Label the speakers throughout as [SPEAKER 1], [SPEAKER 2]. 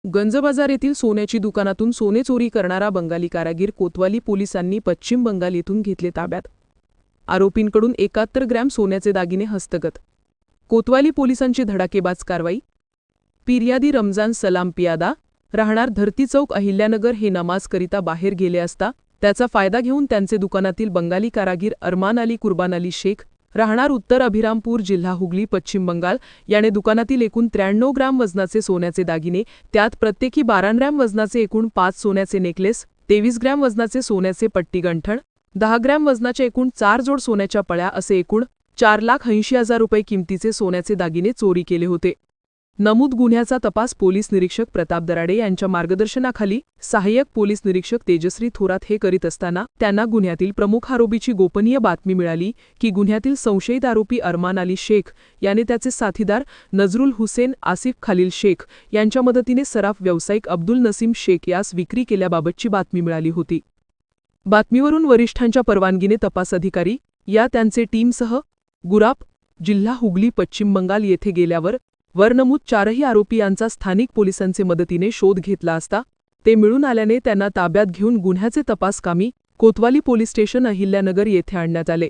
[SPEAKER 1] गंजबाजार येथील सोन्याची दुकानातून सोने चोरी करणारा बंगाली कारागीर कोतवाली पोलिसांनी पश्चिम बंगाल येथून घेतले ताब्यात। आरोपींकडून 71 ग्रॅम सोन्याचे दागिने हस्तगत। कोतवाली पोलिसांची धडाकेबाज कारवाई। फिर्यादी रमजान सलाम पियादा, राहणार धरती चौक, अहिल्यानगर हे नमाजकरिता बाहेर गेले असता त्याचा फायदा घेऊन त्यांचे दुकानातील बंगाली कारागीर अरमान अली कुर्बान अली शेख, राहणार उत्तर अभिरामपूर, जिल्हा हुगली, पश्चिम बंगाल याने दुकानातील एकूण 93 ग्रॅम वजनाचे सोन्याचे दागिने, त्यात प्रत्येकी 12 ग्रॅम वजनाचे एकूण 5 सोन्याचे नेकलेस, 23 ग्रॅम वजनाचे सोन्याचे पट्टी गंठण, 10 ग्रॅम वजनाचे एकूण 4 जोड सोन्याच्या पळ्या असे एकूण 4,80,000 रुपये किमतीचे सोन्याचे दागिने चोरी केले होते। नमूद गुन्ह्याचा तपास पोलीस निरीक्षक प्रताप दराडे यांच्या मार्गदर्शनाखाली सहाय्यक पोलीस निरीक्षक तेजश्री थोरात हे करीत असताना त्यांना गुन्ह्यातील प्रमुख आरोपीची गोपनीय बातमी मिळाली की गुन्ह्यातील संशयित आरोपी अरमान अली शेख याने त्याचे साथीदार नजरुल हुसेन आसिफ खलील शेख यांच्या मदतीने सराफ व्यावसायिक अब्दुल नसीम शेख यास विक्री केल्याबाबतची बातमी मिळाली होती। बातमीवरून वरिष्ठांच्या परवानगीने तपास अधिकारी या त्यांचे टीमसह गुराप, जिल्हा हुगली, पश्चिम बंगाल येथे गेल्यावर नमूद 4ही आरोपी यांचा स्थानिक पोलिसांचे मदतीने शोध घेतला असता ते मिळून आल्याने त्यांना ताब्यात घेऊन गुन्ह्याचे तपास कामी कोतवाली पोलीस स्टेशन अहिल्यानगर येथे आणण्यात आले।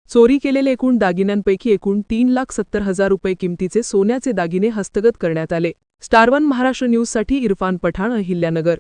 [SPEAKER 1] चोरी केलेले एकूण दागिन्यांपैकी एकूण 3,70,000 रुपये किमतीचे सोन्याचे दागिने हस्तगत करण्यात आले। स्टार 1 महाराष्ट्र न्यूजसाठी इरफान पठाण, अहिल्यानगर।